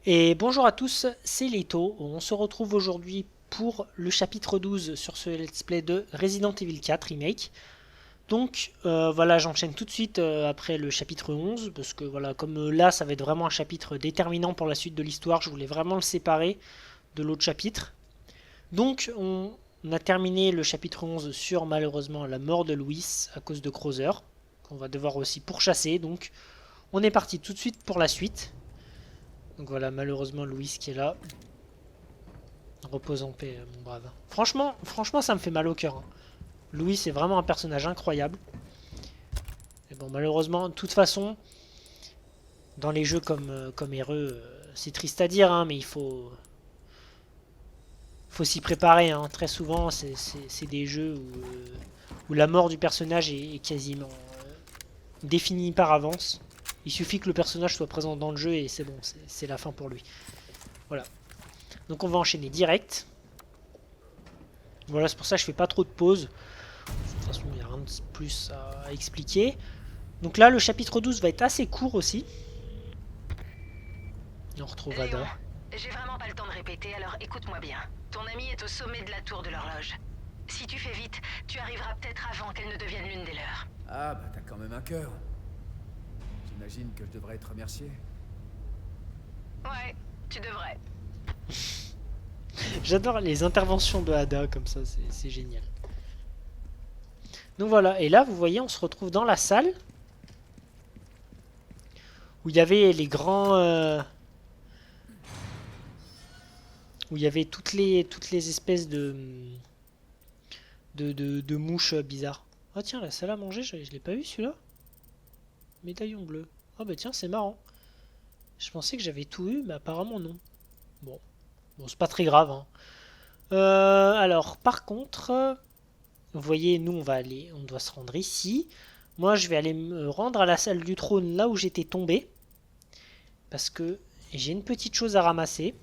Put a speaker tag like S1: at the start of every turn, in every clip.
S1: Et bonjour à tous, c'est Leto. On se retrouve aujourd'hui pour le chapitre 12 sur ce let's play de Resident Evil 4 Remake. Donc voilà, j'enchaîne tout de suite après le chapitre 11 parce que voilà, comme là ça va être vraiment un chapitre déterminant pour la suite de l'histoire, je voulais vraiment le séparer de l'autre chapitre. Donc on a terminé le chapitre 11 sur malheureusement la mort de Louis à cause de Krauser, qu'on va devoir aussi pourchasser. Donc on est parti tout de suite pour la suite. Donc voilà, malheureusement Louis qui est là. Repose en paix, mon brave. Franchement, ça me fait mal au cœur, hein. Louis, c'est vraiment un personnage incroyable. Et bon, malheureusement, de toute façon, dans les jeux comme Hereux, c'est triste à dire, hein, mais faut s'y préparer, hein. Très souvent, c'est des jeux où la mort du personnage est quasiment définie par avance. Il suffit que le personnage soit présent dans le jeu et c'est bon, c'est la fin pour lui. Voilà. Donc on va enchaîner direct. Voilà, c'est pour ça que je fais pas trop de pauses. De toute façon, il n'y a rien de plus à expliquer. Donc là, le chapitre 12 va être assez court aussi. Et on retrouve
S2: Léon,
S1: Ada.
S2: j'ai vraiment pas le temps de répéter, alors écoute-moi bien. Ton amie est au sommet de la tour de l'horloge. Si tu fais vite, tu arriveras peut-être avant qu'elle ne devienne l'une des leurs.
S3: Ah bah t'as quand même un cœur. J'imagine que je devrais être remercié.
S2: Ouais, tu devrais.
S1: J'adore les interventions de Ada comme ça, c'est génial. Donc voilà, et là, vous voyez, on se retrouve dans la salle où il y avait les grands... où il y avait toutes les espèces de mouches bizarres. Ah tiens, la salle à manger, je l'ai pas vu celui-là. Médaillon bleu. Ah bah tiens, c'est marrant. Je pensais que j'avais tout eu, mais apparemment non. Bon, bon c'est pas très grave, hein. Alors, par contre, vous voyez, nous on doit se rendre ici. Moi, je vais aller me rendre à la salle du trône, là où j'étais tombé, parce que j'ai une petite chose à ramasser.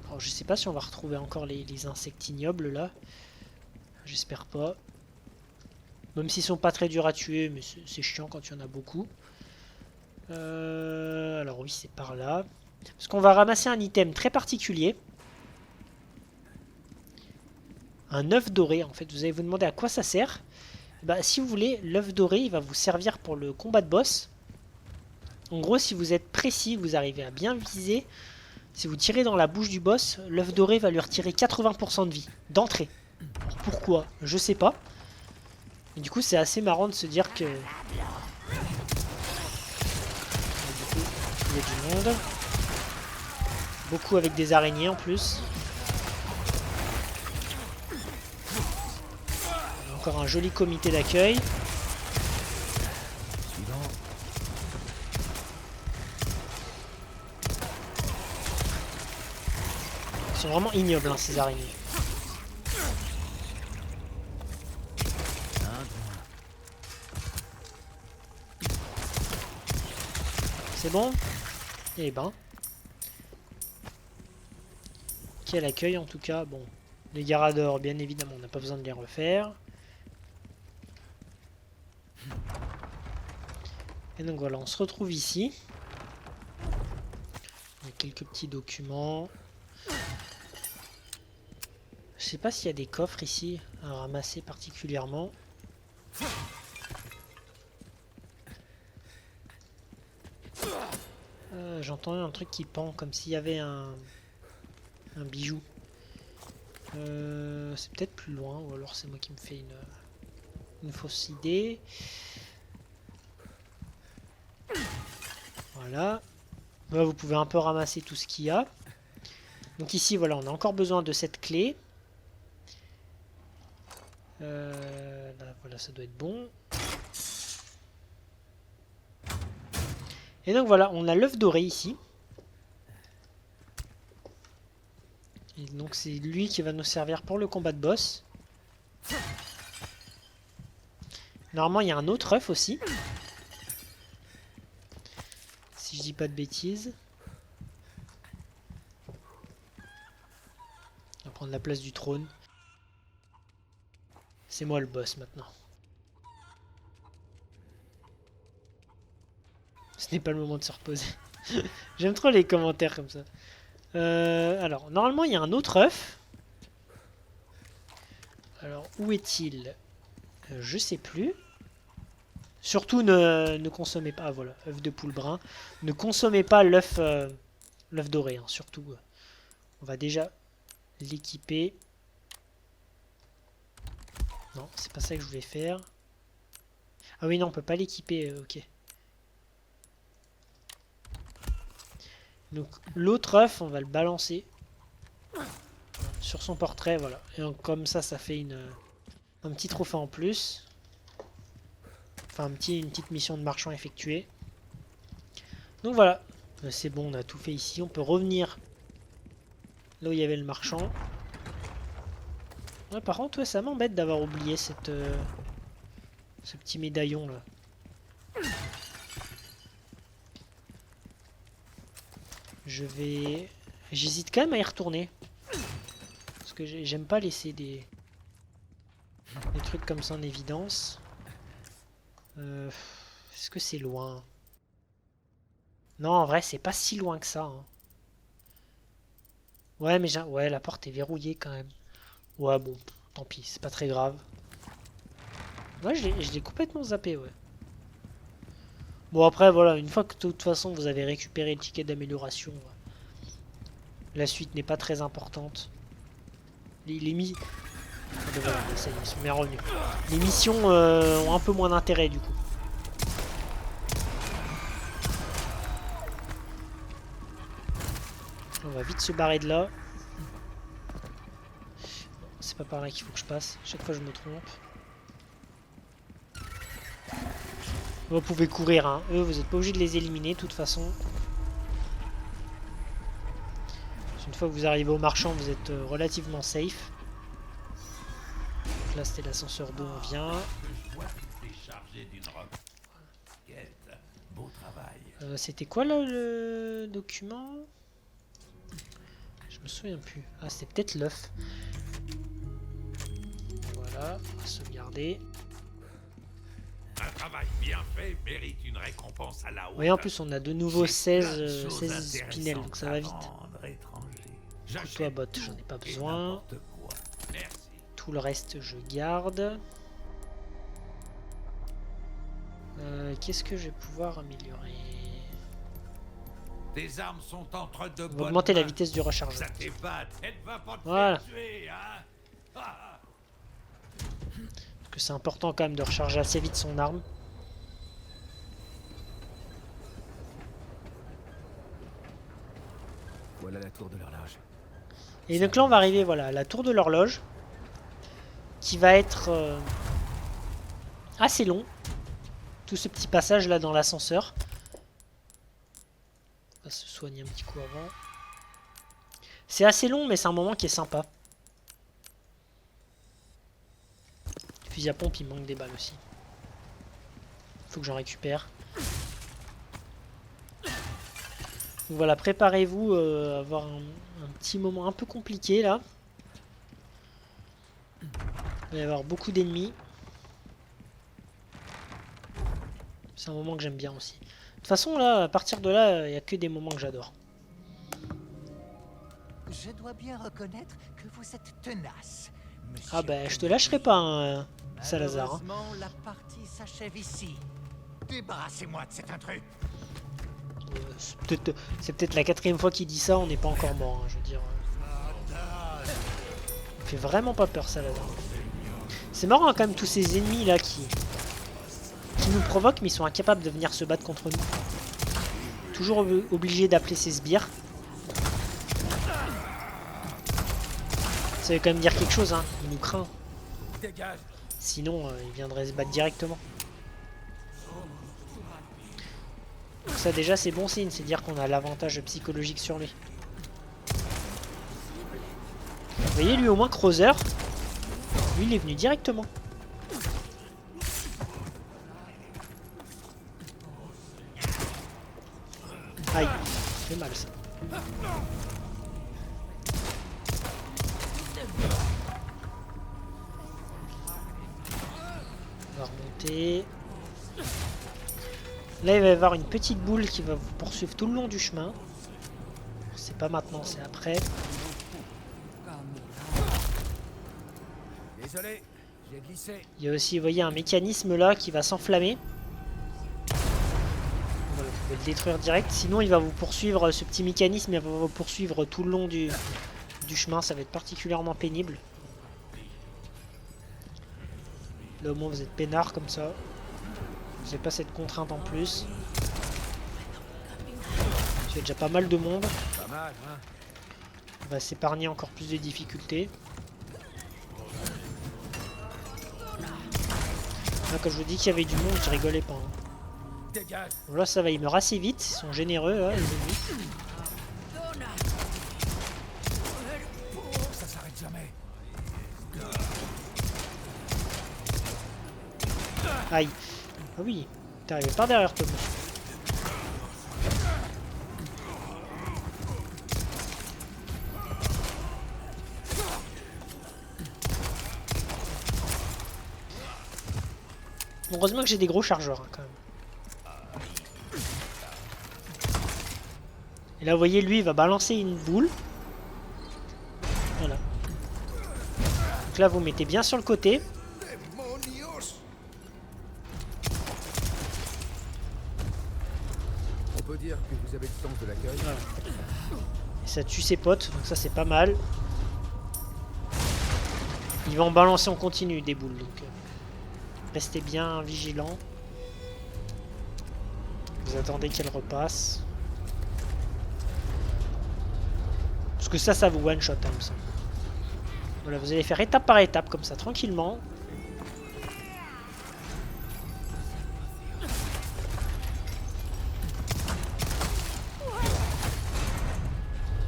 S1: Alors, je sais pas si on va retrouver encore les insectes ignobles là. J'espère pas. Même s'ils sont pas très durs à tuer, mais c'est chiant quand il y en a beaucoup. Alors oui, c'est par là. Parce qu'on va ramasser un item très particulier. Un œuf doré, en fait. Vous allez vous demander à quoi ça sert. Bah, si vous voulez, l'œuf doré, il va vous servir pour le combat de boss. En gros, si vous êtes précis, vous arrivez à bien viser. Si vous tirez dans la bouche du boss, l'œuf doré va lui retirer 80% de vie, d'entrée. Alors pourquoi? Je sais pas. Et du coup, c'est assez marrant de se dire que... Du coup, il y a du monde. Beaucoup avec des araignées en plus. Encore un joli comité d'accueil.
S3: Suivant.
S1: Ils sont vraiment ignobles, hein, ces araignées.
S3: Un doigt.
S1: C'est bon? Eh ben. Quel accueil en tout cas. Bon, les Garador, bien évidemment, on n'a pas besoin de les refaire. Et donc voilà, on se retrouve ici. Il y a quelques petits documents. Je sais pas s'il y a des coffres ici à ramasser particulièrement. J'entends un truc qui pend, comme s'il y avait un bijou. C'est peut-être plus loin, ou alors c'est moi qui me fais une fausse idée. Voilà. Là, vous pouvez un peu ramasser tout ce qu'il y a. Donc ici, voilà, on a encore besoin de cette clé. Là, voilà, ça doit être bon. Et donc voilà, on a l'œuf doré ici. Et donc c'est lui qui va nous servir pour le combat de boss. Normalement, il y a un autre œuf aussi. Si je dis pas de bêtises. On va prendre la place du trône. C'est moi le boss maintenant. Ce n'est pas le moment de se reposer. J'aime trop les commentaires comme ça. Alors, normalement, il y a un autre œuf. Alors, où est-il? Je sais plus. Surtout, ne consommez pas... Ah, voilà, œuf de poule brun. Ne consommez pas l'œuf l'œuf doré, hein, surtout. On va déjà l'équiper. Non, c'est pas ça que je voulais faire. Ah oui, non, on peut pas l'équiper, ok. Donc, l'autre œuf, on va le balancer sur son portrait, voilà. Et donc, comme ça fait un petit trophée en plus. Enfin, une petite mission de marchand effectuée. Donc voilà, c'est bon, on a tout fait ici. On peut revenir là où il y avait le marchand. Ouais, par contre, ouais, ça m'embête d'avoir oublié ce petit médaillon là. J'hésite quand même à y retourner. Parce que j'aime pas laisser des trucs comme ça en évidence. Est-ce que c'est loin? Non, en vrai, c'est pas si loin que ça. Hein. Ouais, mais ouais, la porte est verrouillée quand même. Ouais, bon, tant pis, c'est pas très grave. Ouais, je l'ai complètement zappé, ouais. Bon, après, voilà, une fois que de toute façon vous avez récupéré le ticket d'amélioration, la suite n'est pas très importante. Voilà, ça y est, ils sont bien revenus. Les missions ont un peu moins d'intérêt, du coup. On va vite se barrer de là. C'est pas par là qu'il faut que je passe. Chaque fois je me trompe. Vous pouvez courir, hein. Eux, vous n'êtes pas obligé de les éliminer, de toute façon. Une fois que vous arrivez au marchand, vous êtes relativement safe. Donc là, c'était l'ascenseur d'eau, on vient. C'était quoi là le document? Je me souviens plus. Ah, c'était peut-être l'œuf. Voilà, on va sauvegarder.
S4: Un travail bien fait mérite une récompense à la hauteur.
S1: Oui, en plus, on a de nouveau 16 spinels, donc ça va vite. Couteau à botte, j'en ai pas besoin. Tout le reste, je garde. Qu'est-ce que je vais pouvoir améliorer?
S4: Tes armes sont entre de
S1: On va
S4: bonnes
S1: augmenter la
S4: mains.
S1: vitesse du rechargement.
S4: Ça t'épate, elle va pas te
S1: Voilà.
S4: faire tuer, hein. Ah.
S1: Parce que c'est important quand même de recharger assez vite son arme.
S3: Voilà la tour de l'horloge.
S1: Et donc là, on va arriver voilà, à la tour de l'horloge. Qui va être assez long. Tout ce petit passage là dans l'ascenseur. On va se soigner un petit coup avant. C'est assez long, mais c'est un moment qui est sympa. Le fusil à pompe, il manque des balles aussi. Faut que j'en récupère. Donc voilà, préparez-vous à avoir un petit moment un peu compliqué là. Il va y avoir beaucoup d'ennemis. C'est un moment que j'aime bien aussi. De toute façon, là, à partir de là, il n'y a que des moments que j'adore.
S5: Je dois bien reconnaître que vous êtes tenace, monsieur.
S1: Ah bah, je te lâcherai pas, hein, Salazar. Hein.
S5: Malheureusement, la partie s'achève ici. Débarrassez-moi de cet intrus.
S1: C'est peut-être la 4e fois qu'il dit ça, on n'est pas encore mort, hein, je veux dire. Il fait vraiment pas peur, Salazar. C'est marrant quand même tous ces ennemis là qui nous provoquent, mais ils sont incapables de venir se battre contre nous. Toujours obligé d'appeler ses sbires. Ça veut quand même dire quelque chose, hein. Il nous craint. Sinon, il viendrait se battre directement. Donc ça déjà c'est bon signe, c'est dire qu'on a l'avantage psychologique sur lui. Vous voyez lui au moins Creuser, lui il est venu directement. Aïe, c'est mal ça. On va remonter. Là, il va y avoir une petite boule qui va vous poursuivre tout le long du chemin. C'est pas maintenant, c'est après.
S3: Désolé, j'ai glissé.
S1: Il y a aussi, vous voyez, un mécanisme là qui va s'enflammer. Voilà, vous pouvez le détruire direct. Sinon, il va vous poursuivre, ce petit mécanisme, il va vous poursuivre tout le long du chemin. Ça va être particulièrement pénible. Là, au moins, vous êtes peinard comme ça. Vous n'avez pas cette contrainte en plus. Il y a déjà pas mal de monde.
S3: Pas mal, hein.
S1: On va s'épargner encore plus de difficultés. Là, quand je vous dis qu'il y avait du monde, je rigolais pas. Hein.
S3: Dégage.
S1: Là, ça va, ils meurent assez vite. Ils sont généreux, hein, les ennemis.
S3: Ça s'arrête jamais.
S1: Aïe. Ah oui, t'arrivais pas derrière toi. Heureusement que j'ai des gros chargeurs, hein, quand même. Et là, vous voyez, lui, il va balancer une boule. Voilà. Donc là, vous mettez bien sur le côté.
S3: On peut dire que vous avez le sens de l'accueil.
S1: Voilà. Et ça tue ses potes, donc ça, c'est pas mal. Il va en balancer en continu des boules, donc restez bien vigilants. Vous attendez qu'elle repasse. Parce que ça vous one shot, hein, il me semble. Voilà, vous allez faire étape par étape, comme ça, tranquillement.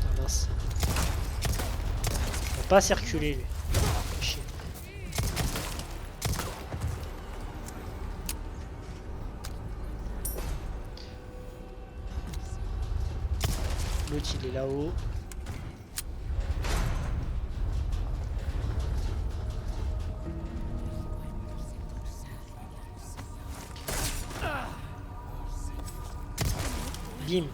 S1: Ah mince. Il va pas circuler, lui. Fait chier. L'autre, il est là-haut. Bim.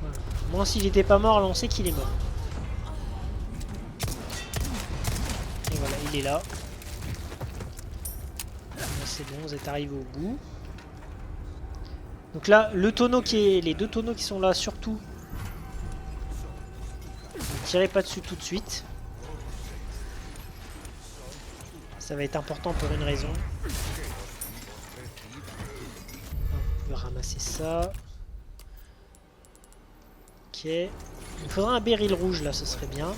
S1: Voilà. Moi, s'il était pas mort, là, on sait qu'il est mort. Et voilà, il est là. C'est bon, vous êtes arrivé au bout. Donc là, le tonneau les deux tonneaux qui sont là, surtout, ne tirez pas dessus tout de suite. Ça va être important pour une raison. On peut ramasser ça. Ok. Il faudra un béryl rouge là, ce serait bien.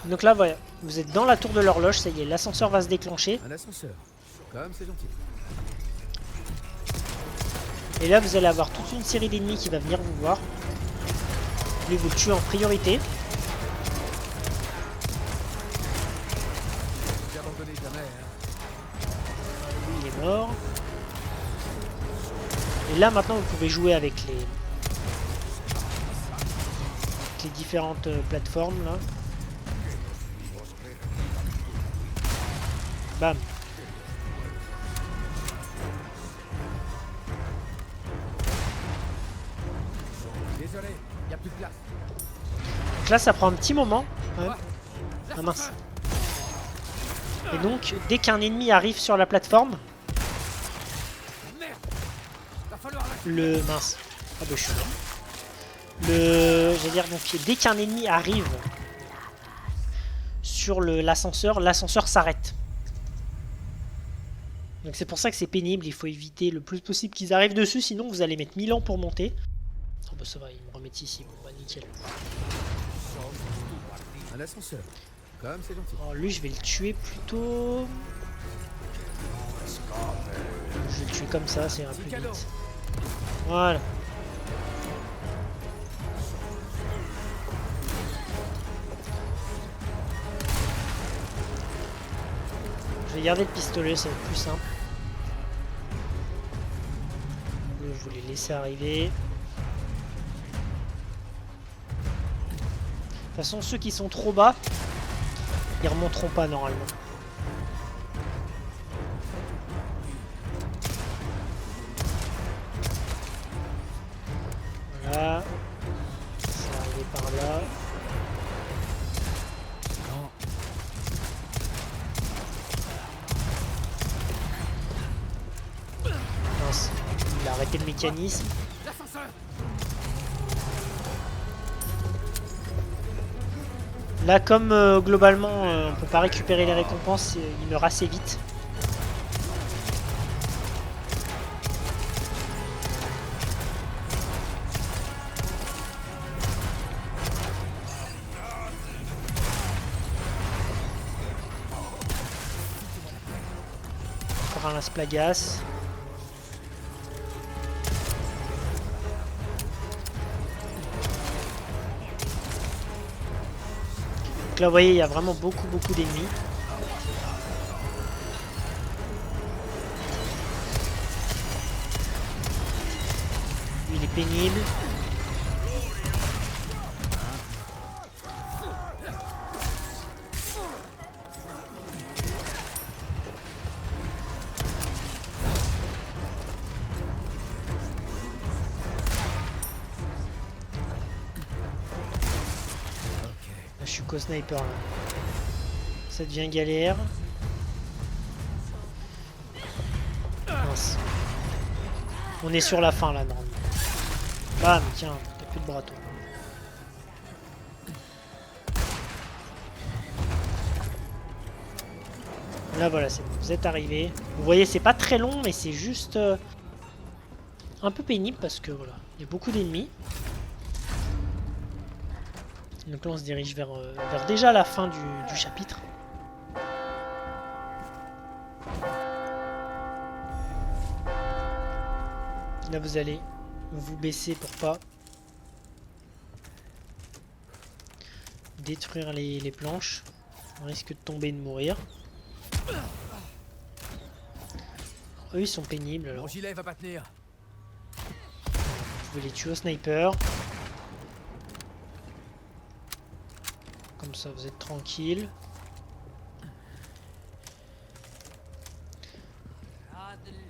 S1: Donc là, voilà, vous êtes dans la tour de l'horloge, ça y est, l'ascenseur va se déclencher.
S3: Un ascenseur. Comme c'est gentil.
S1: Et là, vous allez avoir toute une série d'ennemis qui va venir vous voir. Lui, vous le tuez en priorité.
S3: Vous abandonnez jamais, hein.
S1: Lui, il est mort. Et là, maintenant, vous pouvez jouer avec les différentes plateformes, là. Bam.
S3: Désolé, il n'y a plus de place.
S1: Donc là, ça prend un petit moment. Ouais. Ah mince. Et donc, dès qu'un ennemi arrive sur la plateforme, le mince. Ah bah je suis mort. J'allais dire donc dès qu'un ennemi arrive sur l'ascenseur, l'ascenseur s'arrête. Donc c'est pour ça que c'est pénible, il faut éviter le plus possible qu'ils arrivent dessus, sinon vous allez mettre 1000 ans pour monter. Oh bah ça va, ils me remettent ici, bon bah nickel.
S3: Un ascenseur. Comme c'est gentil.
S1: Alors lui je vais le tuer plutôt... Je vais le tuer comme ça, c'est un peu vite. Voilà. Je vais garder le pistolet, ça va être plus simple. Je vais les laisser arriver. De toute façon, ceux qui sont trop bas, ils remonteront pas normalement. Voilà. Ça va arriver par là.
S3: Non.
S1: Mince, il a arrêté le mécanisme.
S3: L'ascenseur.
S1: Là, comme globalement on peut pas récupérer les récompenses, il meurt assez vite. Encore un lance-plagas. Donc là, vous voyez, il y a vraiment beaucoup d'ennemis. Lui, il est pénible. Là, je suis qu'au sniper là. Ça devient galère. Mince. On est sur la fin là, normalement. Bam, tiens, t'as plus de bras toi. Là voilà, c'est bon, vous êtes arrivés. Vous voyez, c'est pas très long, mais c'est juste un peu pénible parce que voilà, il y a beaucoup d'ennemis. Donc là, on se dirige vers déjà la fin du chapitre. Là, vous allez vous baisser pour pas détruire les planches. On risque de tomber et de mourir. Eux, ils sont pénibles alors.
S3: Mon gilet va pas tenir.
S1: Vous pouvez les tuer au sniper. Comme ça, vous êtes tranquille.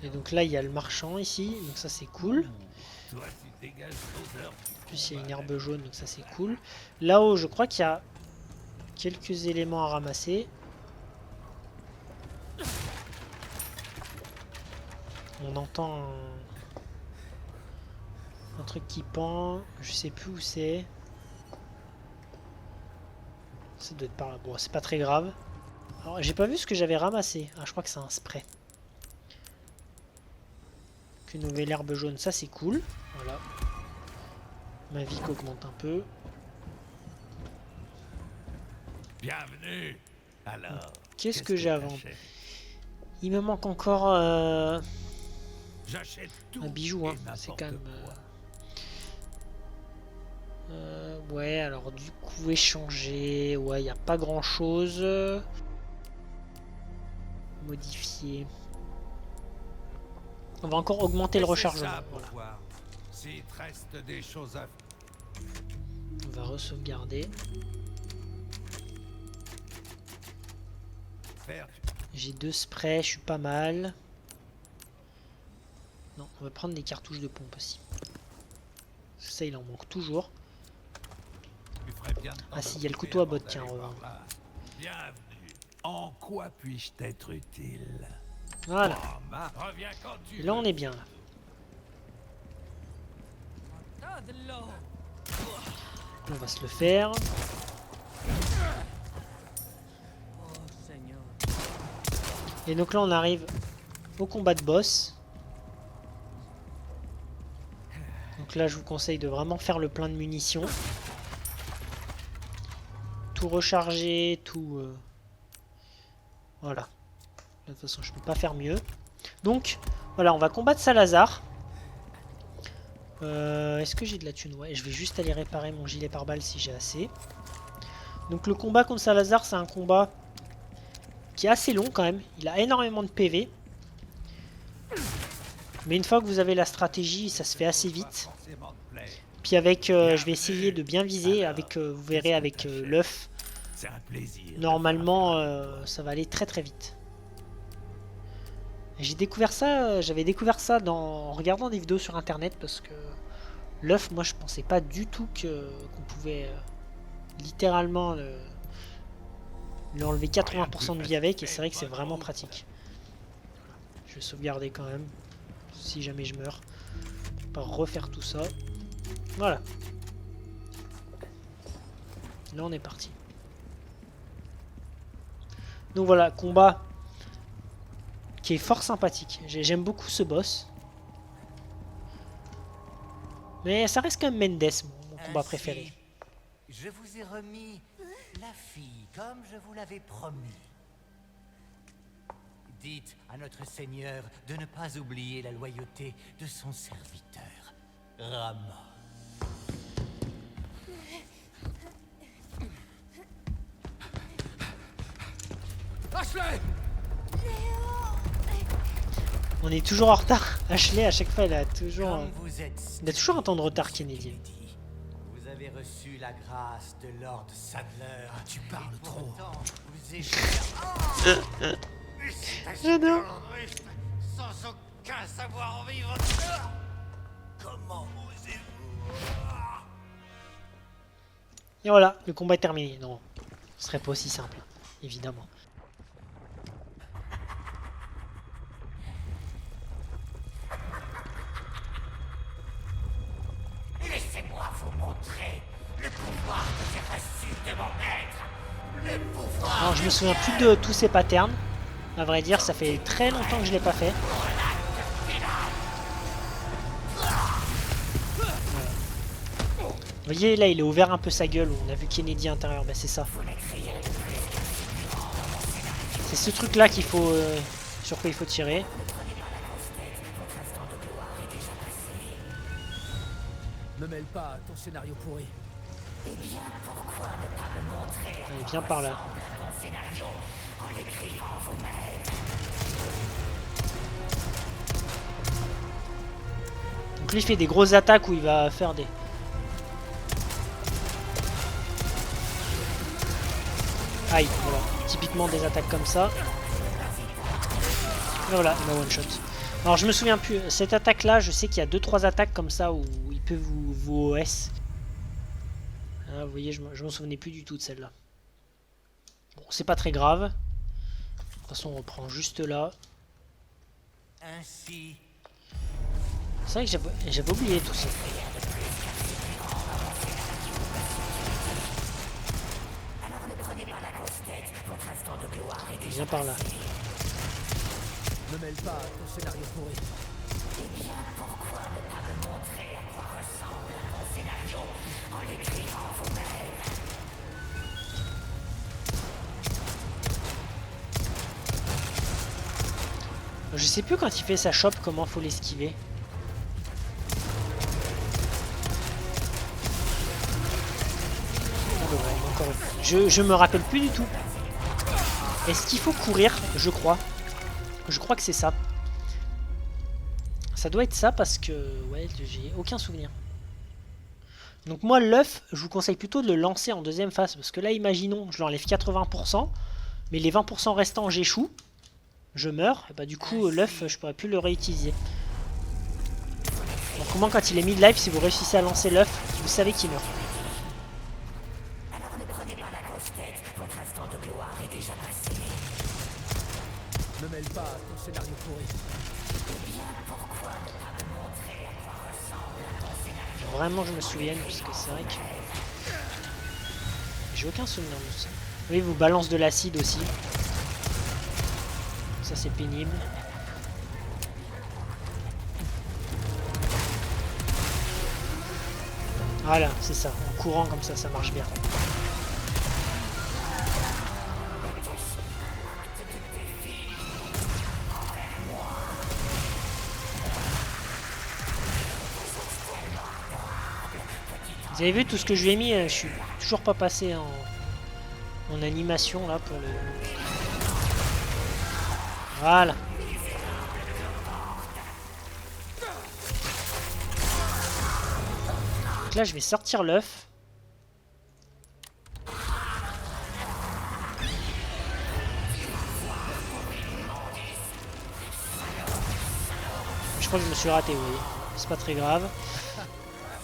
S1: Et donc là, il y a le marchand ici. Donc ça, c'est cool.
S4: Toi, tu dégages l'odeur.
S1: En plus, il y a une herbe jaune. Donc ça, c'est cool. Là-haut, je crois qu'il y a quelques éléments à ramasser. On entend un truc qui pend. Je sais plus où c'est. Ça doit être par là. Bon, c'est pas très grave. Alors, j'ai pas vu ce que j'avais ramassé. Ah, je crois que c'est un spray. Une nouvelle herbe jaune, ça c'est cool. Voilà. Ma vie qui augmente un peu.
S4: Bienvenue. Alors,
S1: Qu'est-ce que j'ai à vendre?
S4: t'achètes?
S1: Il me manque encore
S4: J'achète tout.
S1: un bijou, hein.
S4: et
S1: C'est
S4: n'importe
S1: quand même.
S4: quoi.
S1: Ouais, alors du coup, échanger. Ouais, il n'y a pas grand chose. Modifier. On va encore augmenter le
S4: Mais c'est
S1: rechargement.
S4: ça pour
S1: Voilà.
S4: voir. S'il te reste des choses à
S1: On va re-sauvegarder.
S4: faire,
S1: J'ai 2 sprays, je suis pas mal. Non, on va prendre des cartouches de pompe aussi. Ça, il en manque toujours.
S4: tu ferais bien de t'en
S1: Ah si, il y a le
S4: occuper
S1: couteau à
S4: avant
S1: botte, tiens,
S4: d'aller
S1: on va.
S4: par là. Bienvenue. En quoi puis-je t'être utile?
S1: Voilà.
S4: Reviens quand tu
S1: Et là,
S4: veux.
S1: on est bien. Là. On va se le faire. Et donc là, on arrive au combat de boss. Donc là, je vous conseille de vraiment faire le plein de munitions. Tout recharger, tout... Voilà. De toute façon, je peux pas faire mieux. Donc, voilà, on va combattre Salazar. Est-ce que j'ai de la thune? Ouais, je vais juste aller réparer mon gilet pare-balles si j'ai assez. Donc le combat contre Salazar, c'est un combat qui est assez long quand même. Il a énormément de PV. Mais une fois que vous avez la stratégie, ça se fait assez vite. Puis avec, je vais essayer de bien viser. Avec, vous verrez avec l'œuf.
S4: C'est un plaisir.
S1: Normalement, ça va aller très très vite. J'ai découvert ça, j'avais découvert ça en regardant des vidéos sur internet parce que L'œuf, moi je pensais pas du tout qu'on pouvait littéralement lui enlever 80% de vie avec, et c'est vrai que c'est vraiment pratique. Je vais sauvegarder quand même, si jamais je meurs. Pas refaire tout ça. Voilà. Là on est parti. Donc voilà, combat qui est fort sympathique. J'aime beaucoup ce boss. Mais ça reste quand même Mendes, mon combat préféré.
S5: Je vous ai remis la fille, comme je vous l'avais promis. Dites à notre Seigneur de ne pas oublier la loyauté de son serviteur, Rama.
S3: Ashley!
S1: On est toujours en retard. Ashley, à chaque fois, elle a toujours,
S5: Comme vous êtes
S1: il a toujours un temps de retard,
S5: monsieur
S1: Kennedy.
S5: Kennedy, vous avez reçu la grâce de Lord Sadler.
S3: Tu parles trop.
S5: Pourtant, vous échappez.
S1: J'adore.
S5: Sans aucun savoir-vivre. Comment osez-vous?
S1: Et voilà, le combat est terminé. Non, ce serait pas aussi simple, évidemment.
S5: Laissez-moi vous montrer le pouvoir que j'ai reçu de mon maître. Le pouvoir.
S1: Alors, je me souviens plus de tous ces patterns. À vrai dire, ça fait très longtemps que je l'ai pas fait. Vous voyez, là, il a ouvert un peu sa gueule. On a vu Kennedy à l'intérieur. Ben, c'est ça. C'est ce truc-là qu'il faut, sur quoi il faut tirer.
S3: Me mêle pas à ton scénario pourri.
S1: Allez, viens par là. Donc lui, il fait des grosses attaques où il va faire des... Aïe, voilà. Typiquement des attaques comme ça. Et voilà, il m'a one shot. Alors je me souviens plus, cette attaque là, je sais qu'il y a 2-3 attaques comme ça où il peut vous OS. Ah, vous voyez, je m'en souvenais plus du tout de celle-là. Bon, c'est pas très grave. De toute façon, on reprend juste là.
S5: Ainsi,
S1: C'est vrai que j'avais oublié tout ça. Viens par là.
S3: Me mêle pas à ton scénario pourri.
S1: Je sais plus quand il fait sa chope comment faut l'esquiver. Ah bah ouais, encore une. Je me rappelle plus du tout. Est-ce qu'il faut courir? Je crois. Je crois que c'est ça. Ça doit être ça parce que... Ouais, j'ai aucun souvenir. Donc moi, l'œuf, je vous conseille plutôt de le lancer en deuxième phase. Parce que là, imaginons, je l'enlève 80%. Mais les 20% restants, j'échoue. Je meurs. Et bah du coup, l'œuf, je pourrais plus le réutiliser. Donc au moins, quand il est mid-life, si vous réussissez à lancer l'œuf, vous savez qu'il meurt.
S3: Me mêle pas à ton scénario pourri.
S1: Vraiment, je me souviens, parce que c'est vrai que... J'ai aucun souvenir de ça. Oui, vous balance de l'acide aussi. Ça, c'est pénible. Voilà, c'est ça. En courant comme ça marche bien. Vous avez vu tout ce que je lui ai mis, je suis toujours pas passé en animation là pour le... Voilà. Donc là je vais sortir l'œuf. Je crois que je me suis raté, oui. C'est pas très grave.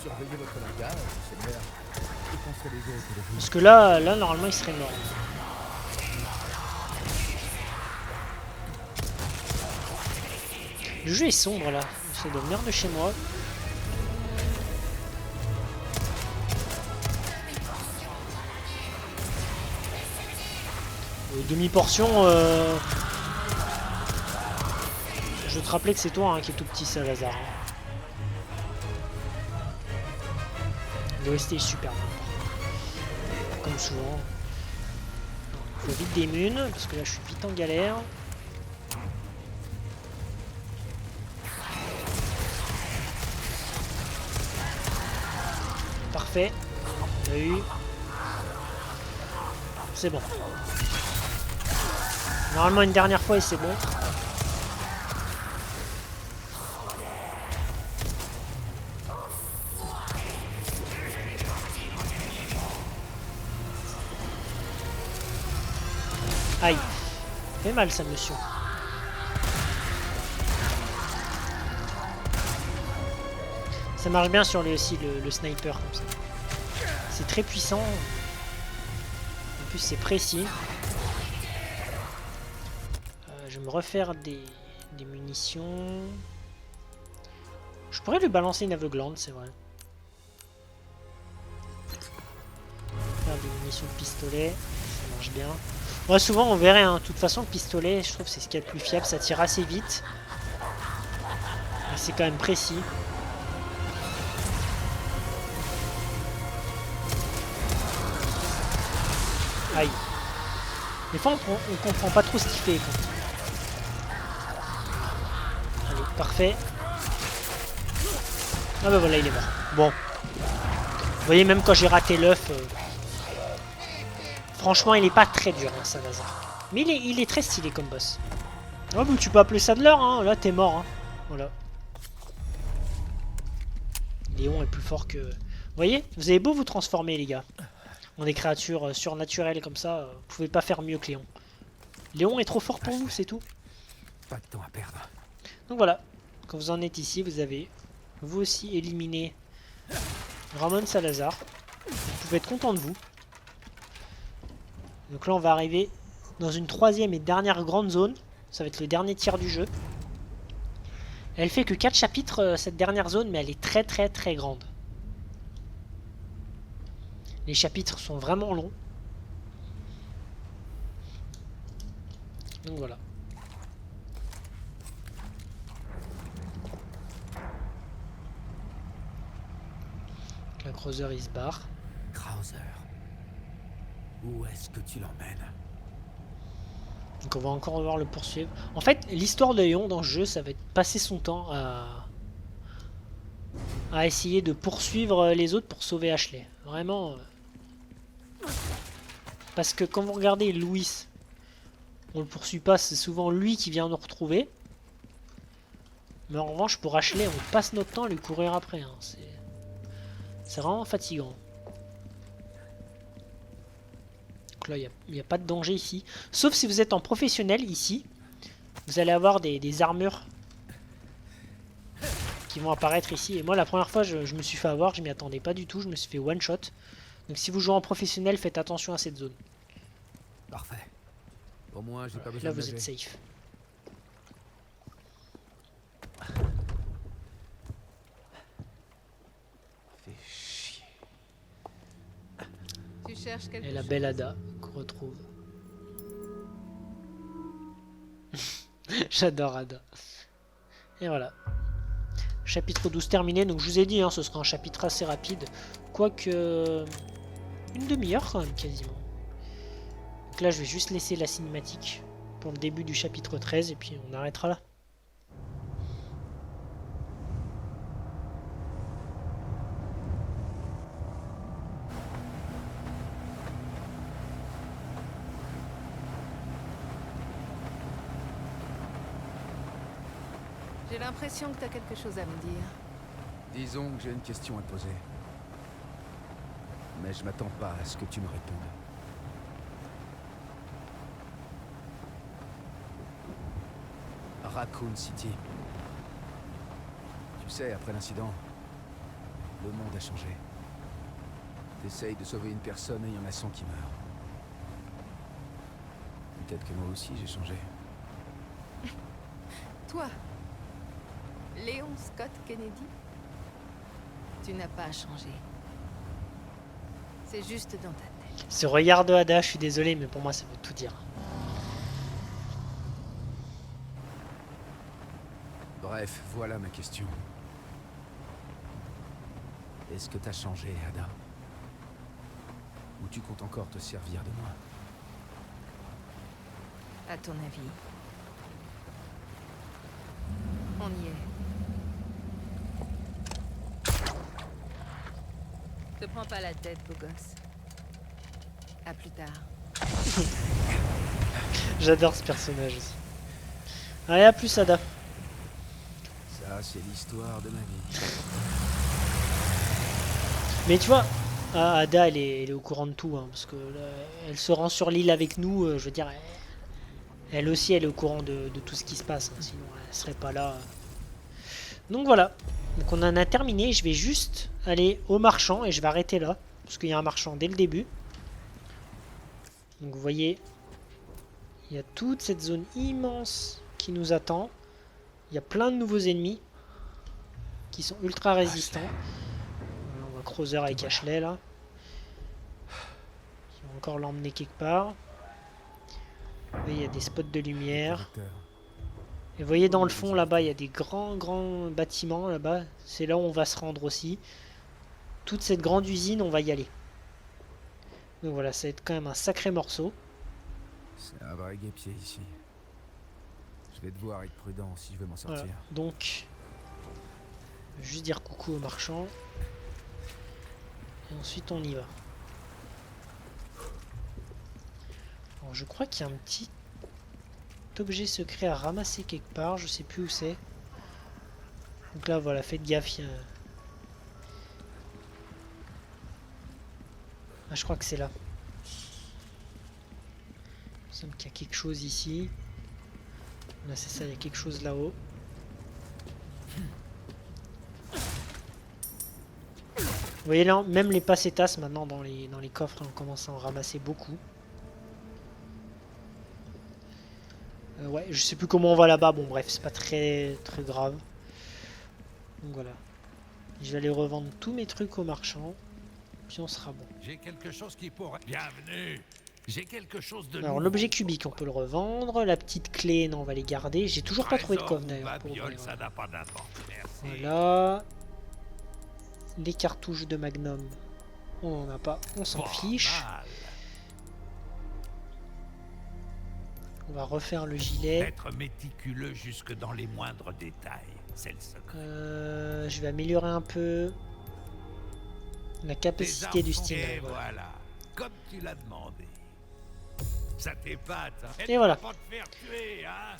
S3: Surveillez votre langage, seigneur. Et penserez les autres de vous.
S1: Parce que là, normalement, il serait mort. Le jeu est sombre, là. Ça doit venir de chez moi. Demi-portion... Je veux te rappeler que c'est toi hein, qui est tout petit, Salazar. L'OST est super. Comme souvent. Il faut vite des munes, parce que là je suis vite en galère. Parfait. On a eu. C'est bon. Normalement une dernière fois et c'est bon. Aïe. Ça fait mal ça monsieur. Ça marche bien sur aussi le sniper comme ça. C'est très puissant. En plus c'est précis. Je vais me refaire des munitions. Je pourrais lui balancer une aveuglante, c'est vrai. Faire des munitions de pistolet, ça marche bien. Ouais, souvent on verrait, hein. De toute façon le pistolet, je trouve que c'est ce qu'il y a de plus fiable, ça tire assez vite. Et c'est quand même précis. Aïe. Des fois on comprend pas trop ce qu'il fait. Quoi. Allez, parfait. Ah bah voilà, il est mort. Bon. Vous voyez, même quand j'ai raté l'œuf... Franchement, il est pas très dur, hein, Salazar. Mais il est très stylé comme boss. Oh, bah, tu peux appeler ça de l'or, hein. Là, t'es mort. Hein. Voilà. Léon est plus fort que... Vous voyez, vous avez beau vous transformer, les gars. En des créatures surnaturelles comme ça, vous pouvez pas faire mieux que Léon. Léon est trop fort pour vous, c'est tout.
S3: Pas de temps à perdre.
S1: Donc voilà. Quand vous en êtes ici, vous avez vous aussi éliminé Ramon Salazar. Vous pouvez être content de vous. Donc là on va arriver dans une troisième et dernière grande zone. Ça va être le dernier tiers du jeu. Elle fait que 4 chapitres cette dernière zone, mais elle est très très très grande. Les chapitres sont vraiment longs. Donc voilà. La Krauser il se barre.
S3: Krauser. Où est-ce que tu l'emmènes?
S1: Donc on va encore devoir le poursuivre. En fait, l'histoire de Léon dans ce jeu, ça va être passer son temps à essayer de poursuivre les autres pour sauver Ashley. Vraiment. Parce que quand vous regardez Louis, on le poursuit pas, c'est souvent lui qui vient nous retrouver. Mais en revanche, pour Ashley, on passe notre temps à lui courir après. Hein. C'est vraiment fatigant. Donc là, il n'y a pas de danger ici. Sauf si vous êtes en professionnel ici. Vous allez avoir des armures qui vont apparaître ici. Et moi, la première fois, je me suis fait avoir. Je m'y attendais pas du tout. Je me suis fait one shot. Donc si vous jouez en professionnel, faites attention à cette zone.
S3: Parfait. Au moins, j'ai pas besoin
S1: Là,
S3: de
S1: vous êtes
S3: nager.
S1: safe.
S3: Fais chier.
S6: Tu cherches quelque
S1: Et la
S6: chose?
S1: belle Ada qu'on retrouve. J'adore Ada. Et voilà. Chapitre 12 terminé. Donc je vous ai dit, hein, ce sera un chapitre assez rapide. Quoique... une demi-heure quand même quasiment. Donc là je vais juste laisser la cinématique pour le début du chapitre 13 et puis on arrêtera là.
S6: J'ai l'impression que t'as quelque chose à me dire.
S3: Disons que j'ai une question à te poser. Mais je m'attends pas à ce que tu me répondes. Raccoon City. Tu sais, après l'incident, Le monde a changé. T'essayes de sauver une personne et il y en a 100 qui meurent. Peut-être que moi aussi j'ai changé.
S6: Toi, Léon Scott Kennedy, tu n'as pas changé. C'est juste dans ta tête.
S1: Ce regard de Ada, je suis désolé, mais pour moi ça veut tout dire.
S3: Bref, voilà ma question. Est-ce que t'as changé, Ada? Ou tu comptes encore te servir de moi?
S6: À ton avis, on y est. Te prends pas la tête, beau gosse. À plus tard.
S1: J'adore ce personnage aussi. Allez, à plus Ada.
S3: Ça, c'est l'histoire de ma vie.
S1: Mais tu vois, Ada elle est au courant de tout, hein, parce que là, elle se rend sur l'île avec nous, je veux dire, elle aussi elle est au courant de tout ce qui se passe, hein, sinon elle serait pas là. Donc voilà, donc on en a terminé, je vais juste aller au marchand et je vais arrêter là, parce qu'il y a un marchand dès le début. Donc vous voyez, il y a toute cette zone immense qui nous attend, il y a plein de nouveaux ennemis qui sont ultra résistants. On va Creuser avec Ashley là. Qui va encore l'emmener quelque part. Vous voyez, il y a des spots de lumière. Et vous voyez dans le fond là-bas, il y a des grands bâtiments là-bas. C'est là où on va se rendre aussi. Toute cette grande usine, on va y aller. Donc voilà, ça va être quand même un sacré morceau.
S3: C'est un vrai guêpier ici. Je vais devoir être prudent si je veux m'en sortir.
S1: Voilà. Donc, je vais juste dire coucou au marchand. Et ensuite on y va. Alors je crois qu'il y a un petit objet secret à ramasser quelque part, je sais plus où c'est. Donc là voilà, faites gaffe. Ah, je crois que c'est là. Il me semble qu'il y a quelque chose ici. Là c'est ça, il y a quelque chose là-haut. Vous voyez là, même les pesetas maintenant dans les coffres, on commence à en ramasser beaucoup. Ouais, je sais plus comment on va là-bas, bon bref, c'est pas très grave. Donc voilà. Je vais aller revendre tous mes trucs au marchand, puis on sera bon.
S4: J'ai quelque chose qui pourrait... Bienvenue. J'ai quelque chose de
S1: Alors
S4: nouveau.
S1: l'objet cubique, on peut le revendre. La petite clé, non, on va les garder. J'ai toujours pas trouvé de coffre
S4: Trésor ou
S1: d'ailleurs. pour
S4: babiole,
S1: ouvrir.
S4: ça n'a pas d'importance. Merci.
S1: Voilà. Les cartouches de Magnum, on n'en a pas, on s'en
S4: Pas
S1: fiche.
S4: mal.
S1: On va refaire le gilet.
S4: Être méticuleux jusque dans les moindres détails, c'est le secret.
S1: Je vais améliorer un peu la capacité du steamer.
S4: Et
S1: Voilà.
S4: voilà, comme tu l'as demandé. Ça t'épate, hein.
S1: Et voilà.
S4: Pas te faire tuer, hein.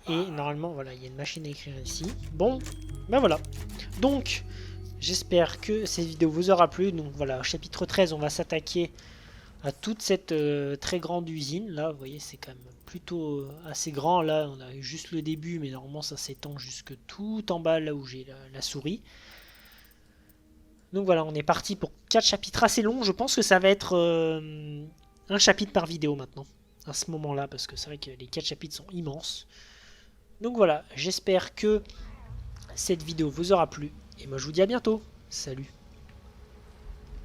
S1: Et normalement, voilà, il y a une machine à écrire ici. Bon, ben voilà. Donc, j'espère que cette vidéo vous aura plu. Donc voilà, au chapitre 13, on va s'attaquer à toute cette très grande usine. Là, vous voyez, c'est quand même plutôt assez grand. Là, on a eu juste le début, mais normalement, ça s'étend jusque tout en bas, là où j'ai la souris. Donc voilà, on est parti pour 4 chapitres assez longs. Je pense que ça va être un chapitre par vidéo maintenant, à ce moment-là, parce que c'est vrai que les 4 chapitres sont immenses. Donc voilà, j'espère que cette vidéo vous aura plu. Et moi je vous dis à bientôt. Salut.